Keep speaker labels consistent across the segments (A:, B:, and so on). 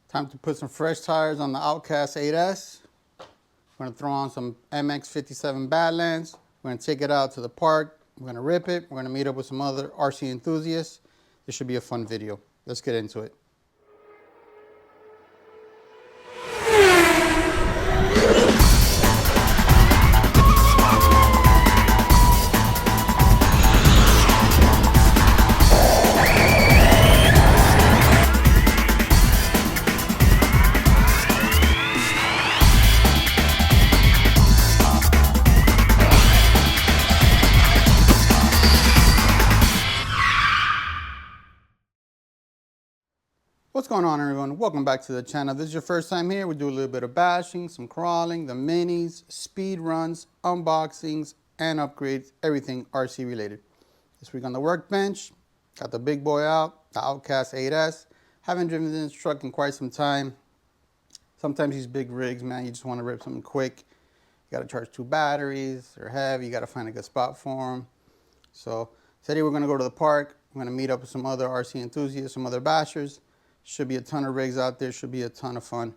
A: Time to put some fresh tires on the Outcast 8S. We're gonna throw on some MX57 Badlands. We're gonna take it out to the park. We're gonna rip it. We're gonna meet up with some other RC enthusiasts. This should be a fun video. Let's get into it. What's going on, everyone? Welcome back to the channel. If this is your first time here, we do a little bit of bashing, some crawling, the minis, speed runs, unboxings, and upgrades, everything RC related. This week on the workbench, got the big boy out, the Outcast 8S. Haven't driven this truck in quite some time. Sometimes these big rigs, man, you just want to rip something quick. You got to charge 2 batteries, they're heavy, you got to find a good spot for them. So today we're going to go to the park. We're going to meet up with some other RC enthusiasts, some other bashers. Should be a ton of rigs out there, should be a ton of fun.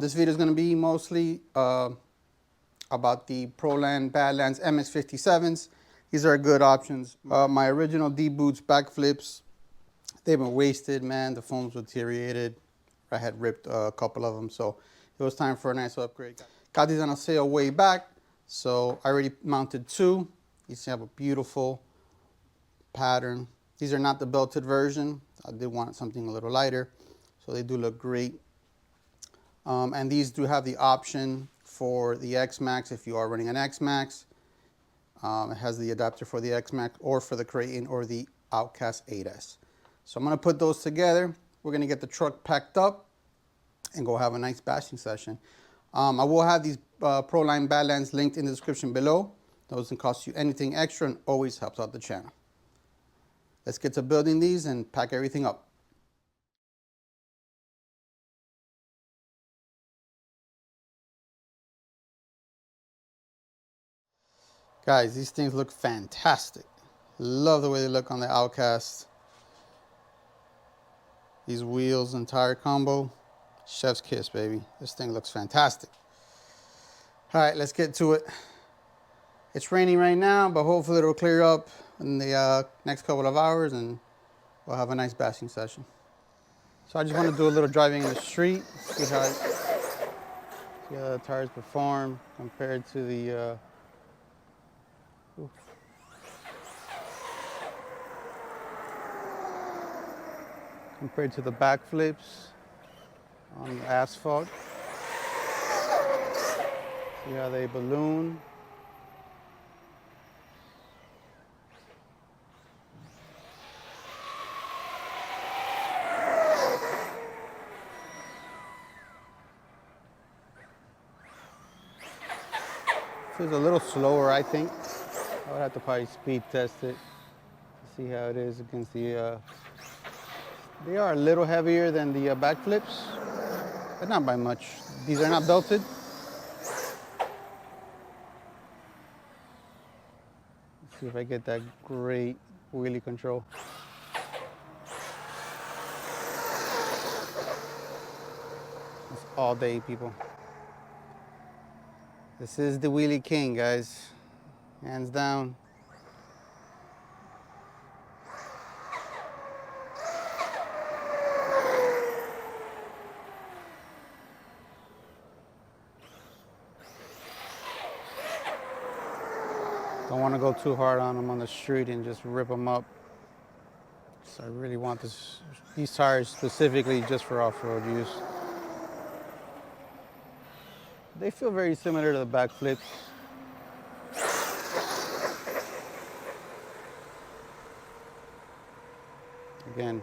A: This video is going to be mostly about the Proline Badlands MX57s. These are good options. My original D-boots backflips, they've been wasted, man. The foams were deteriorated. I had ripped a couple of them, so it was time for a nice upgrade. Got these on a sale way back, so I already mounted 2. These have a beautiful pattern. These are not the belted version. I did want something a little lighter, so they do look great. And these do have the option for the Xmas if you are running an Xmas. It has the adapter for the Xmas or for the Kraton or the Outcast 8S. So I'm going to put those together. We're going to get the truck packed up and go have a nice bashing session. I will have these Proline Badlands linked in the description below. Doesn't cost you anything extra and always helps out the channel. Let's get to building these and pack everything up. Guys, these things look fantastic. Love the way they look on the Outcast. These wheels and tire combo, chef's kiss, baby. This thing looks fantastic. All right, let's get to it. It's raining right now, but hopefully it'll clear up in the next couple of hours and we'll have a nice bashing session. So I just want to do a little driving in the street, see how the tires perform compared to the backflips on the asphalt. See how they balloon. Feels a little slower, I think. I would have to probably speed test it to see how it is against the. They are a little heavier than the backflips, but not by much. These are not belted. Let's see if I get that great wheelie control. It's all day, people. This is the wheelie king, guys. Hands down. Don't want to go too hard on them on the street and just rip them up. So I really want these tires specifically just for off-road use. They feel very similar to the backflips. Again,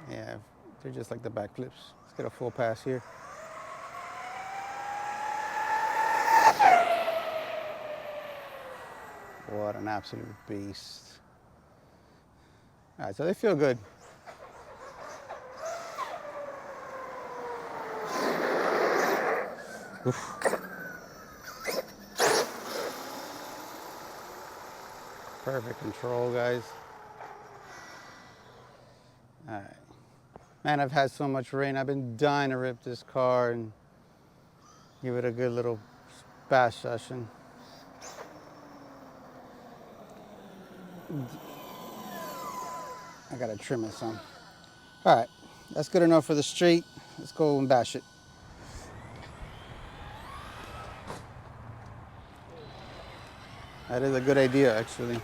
A: yeah, they're just like the backflips. Let's get a full pass here. What an absolute beast. All right, so they feel good. Oof. Perfect control, guys. All right. Man, I've had so much rain. I've been dying to rip this car and give it a good little bash session. I gotta trim it some. All right, that's good enough for the street. Let's go and bash it. That is a good idea, actually.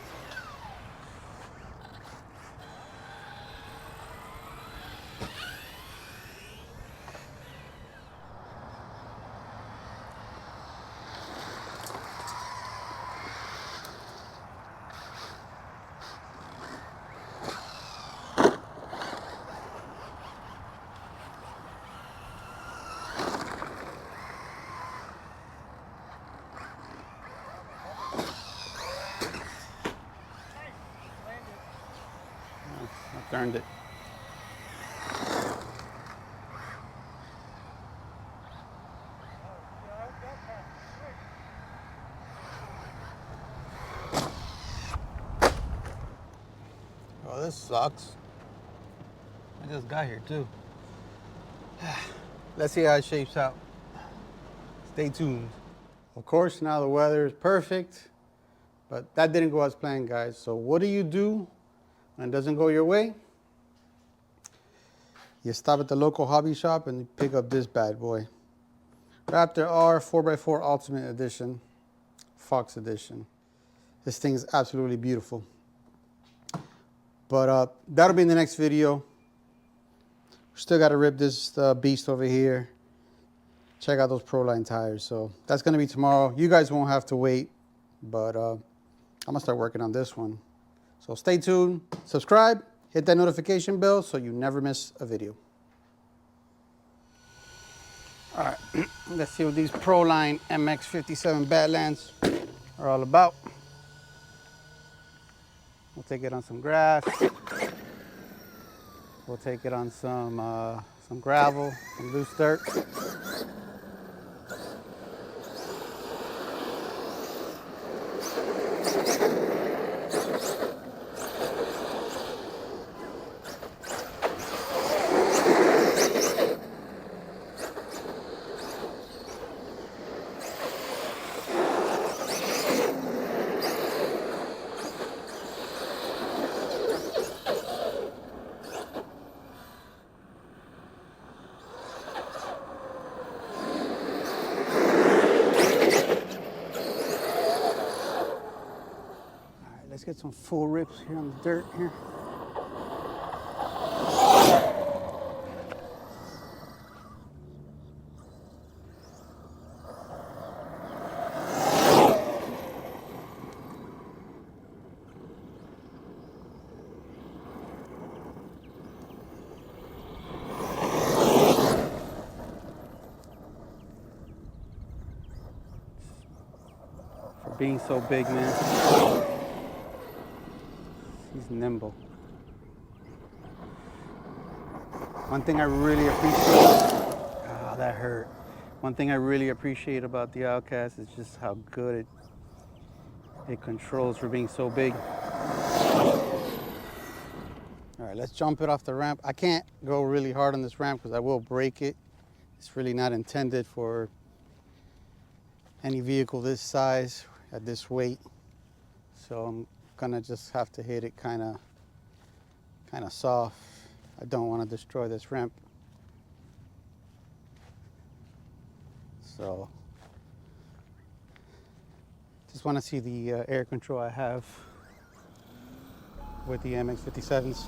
A: I earned it. Oh, this sucks. I just got here too. Let's see how it shapes out. Stay tuned. Of course, now the weather is perfect, but that didn't go as planned, guys. So what do when it doesn't go your way? You stop at the local hobby shop and you pick up this bad boy. Raptor R 4x4 Ultimate Edition, Fox Edition. This thing is absolutely beautiful. But that'll be in the next video. Still got to rip this beast over here. Check out those Proline tires. So that's going to be tomorrow. You guys won't have to wait, but I'm going to start working on this one. So stay tuned, subscribe, hit that notification bell so you never miss a video. All right, let's see what these Proline MX57 Badlands are all about. We'll take it on some grass. We'll take it on some gravel, some loose dirt. Let's get some full rips here on the dirt here. For being so big, man. He's nimble. One thing I really appreciate, that hurt. One thing I really appreciate about the Outcast is just how good it controls for being so big. All right, let's jump it off the ramp. I can't go really hard on this ramp because I will break it. It's really not intended for any vehicle this size at this weight. So I'm gonna just have to hit it kind of soft. I don't want to destroy this ramp. So just want to see the air control I have with the MX57s.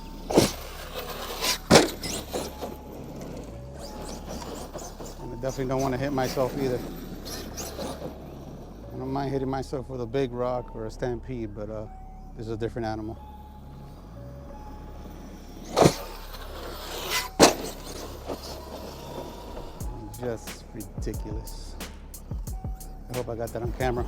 A: And I definitely don't want to hit myself either. I don't mind hitting myself with a big rock or a stampede, but this is a different animal. Just ridiculous. I hope I got that on camera.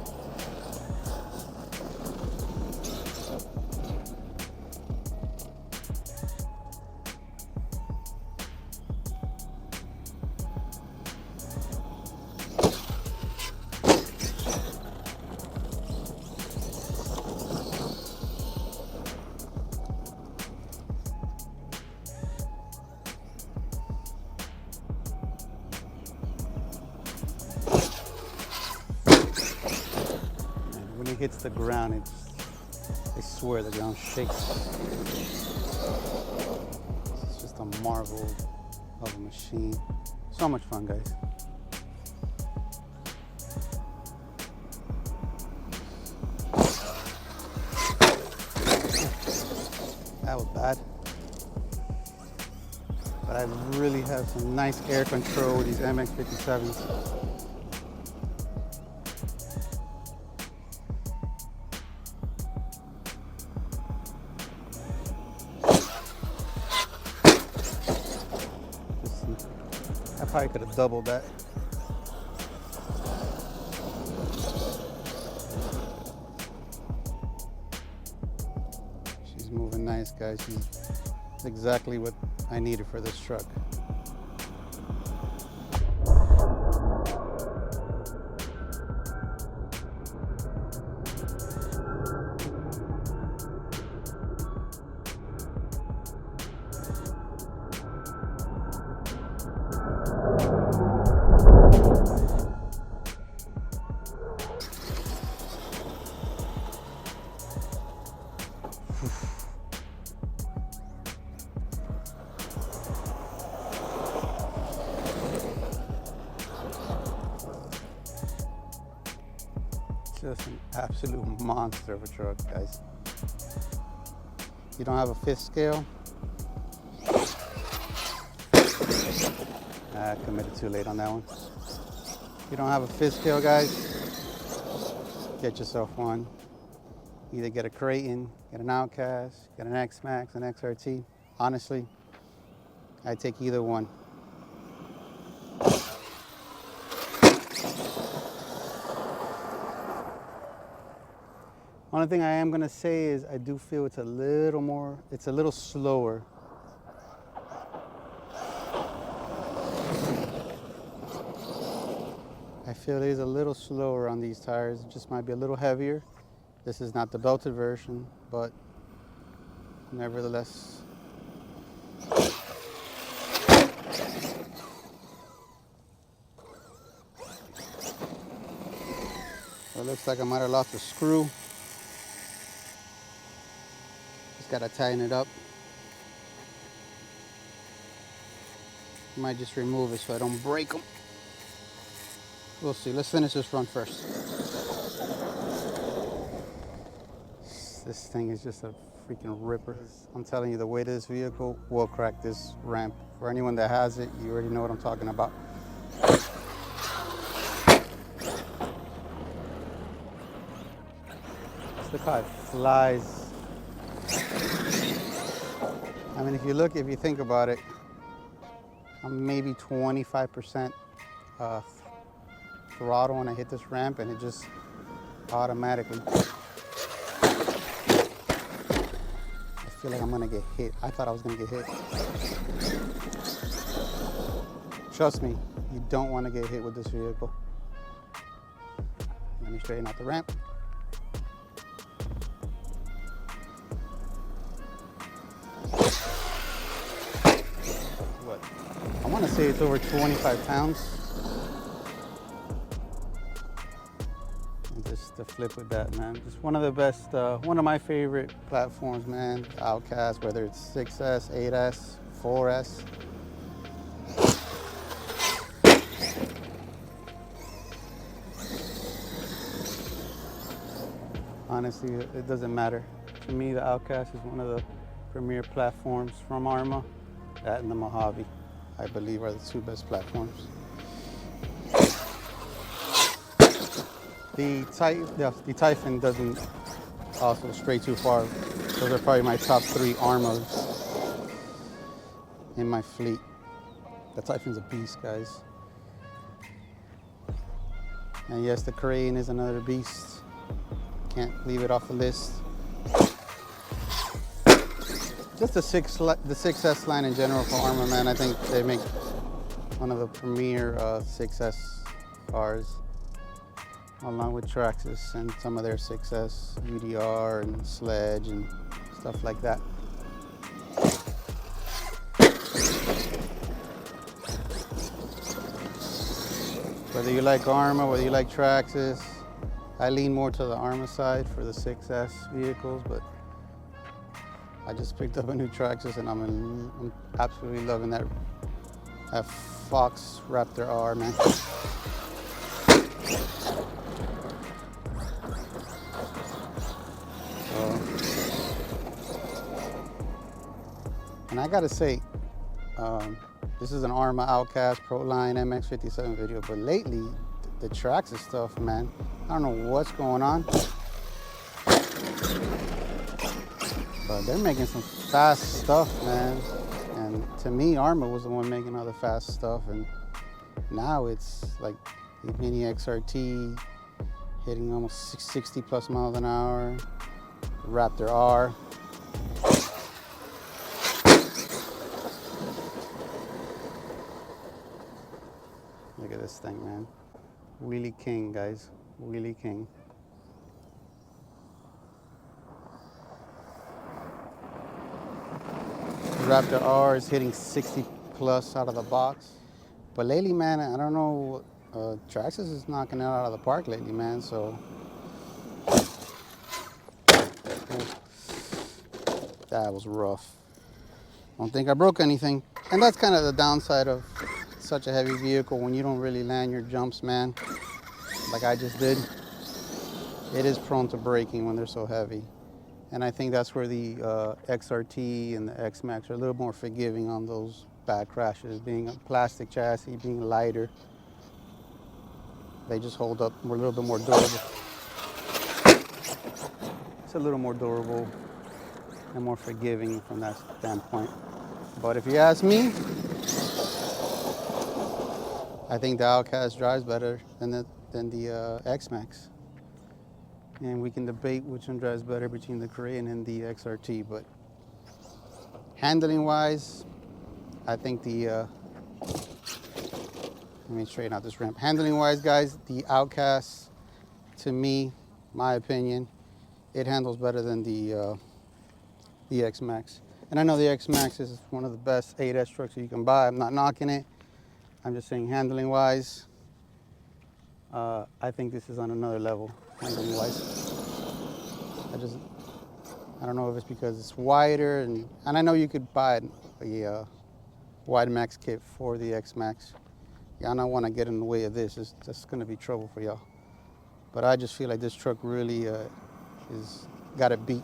A: it hits the ground, I swear the ground shakes. It's just a marvel of a machine. So much fun, guys. That was bad. But I really have some nice air control with these MX57s. I probably could have doubled that. She's moving nice, guys. She's exactly what I needed for this truck. Just an absolute monster of a truck, guys. You don't have a fifth scale? I committed too late on that one. You don't have a fifth scale, guys? Get yourself one. Either get a Kraton, get an Outcast, get an Xmas, an XRT. Honestly, I take either one. One thing I am gonna say is I do feel it's a little slower. I feel it is a little slower on these tires. It just might be a little heavier. This is not the belted version, but nevertheless. It looks like I might have lost a screw. Just gotta tighten it up. Might just remove it so I don't break them. We'll see. Let's finish this run first. This thing is just a freaking ripper. I'm telling you, the weight of this vehicle will crack this ramp. For anyone that has it, you already know what I'm talking about. Look how it flies. I mean, if you think about it, I'm maybe 25% throttle when I hit this ramp, and it just automatically. I feel like I'm gonna get hit. I thought I was gonna get hit. Trust me, you don't want to get hit with this vehicle. Let me straighten out the ramp. What? I want to say it's over 25 pounds. And just to flip with that, man. Just one of the best, one of my favorite platforms, man. Outcast, whether it's 6S, 8S, 4S. Honestly, it doesn't matter. To me, the Outcast is one of the premier platforms from Arrma. That and the Mojave, I believe, are the two best platforms. The Typhon doesn't also stray too far. Those are probably my top 3 Arrmas in my fleet. The Typhon's a beast, guys. And yes, the Kraton is another beast. Can't leave it off the list. Just the 6S line in general for Arrma, man. I think they make one of the premier 6S cars, along with Traxxas and some of their 6S, UDR and Sledge and stuff like that. Whether you like Arrma, whether you like Traxxas, I lean more to the Arrma side for the 6S vehicles, but I just picked up a new Traxxas and I'm absolutely loving that Fox Raptor R, man. And I gotta say, this is an Arrma Outcast Proline MX57 video, but lately, the Traxxas stuff, man, I don't know what's going on, but they're making some fast stuff, man. And to me, Arrma was the one making all the fast stuff, and now it's like the mini XRT hitting almost 60 plus miles an hour, the Raptor R. Look at this thing, man. Wheelie king, guys. Wheelie king. The Raptor R is hitting 60 plus out of the box. But lately, man, I don't know. Traxxas is knocking it out of the park lately, man. So that was rough. Don't think I broke anything. And that's kind of the downside of such a heavy vehicle. When you don't really land your jumps, man, like I just did, it is prone to breaking when they're so heavy. And I think that's where the XRT and the Xmas are a little more forgiving on those bad crashes. Being a plastic chassis, being lighter, they just hold up. We're a little bit more durable. It's a little more durable and more forgiving from that standpoint. But if you ask me, I think the Outcast drives better than the Xmas. And we can debate which one drives better between the Kraton and the XRT, but handling wise, I think let me straighten out this ramp. Handling wise, guys, the Outcast, to me, my opinion, it handles better than the Xmas. And I know the Xmas is one of the best 8S trucks you can buy. I'm not knocking it. I'm just saying handling wise, I think this is on another level, handling wise. I don't know if it's because it's wider, and I know you could buy a wide max kit for the Xmas. Y'all don't want to get in the way of this. It's just going to be trouble for y'all. But I just feel like this truck really is got it beat.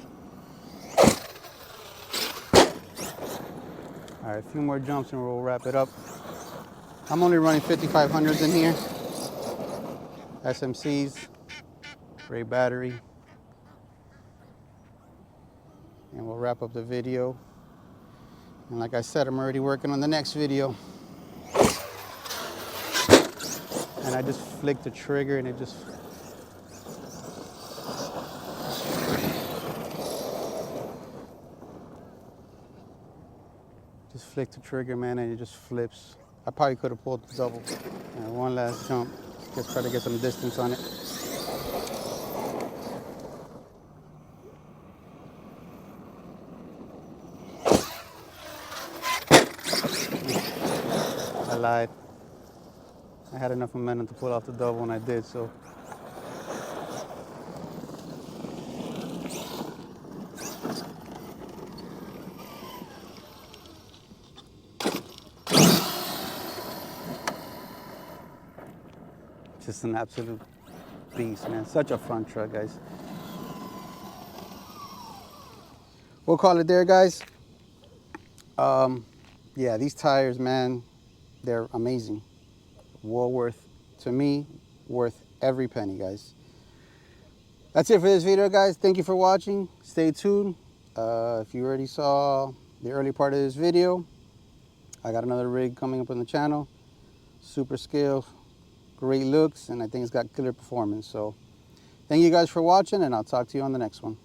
A: All right, a few more jumps and we'll wrap it up. I'm only running 5500s in here. SMCs, great battery. And we'll wrap up the video. And like I said, I'm already working on the next video. And I just flicked the trigger and it just flicked the trigger, man, and it just flips. I probably could have pulled the double. And one last jump. Just try to get some distance on it. I lied. I had enough momentum to pull off the double and I did, so. Just an absolute beast, man. Such a fun truck, guys. We'll call it there, guys. Yeah, these tires, man, they're amazing. Well worth, to me, worth every penny, guys. That's it for this video, guys. Thank you for watching. Stay tuned. If you already saw the early part of this video, I got another rig coming up on the channel. Super scale, great looks, and I think it's got killer performance. So thank you guys for watching, and I'll talk to you on the next one.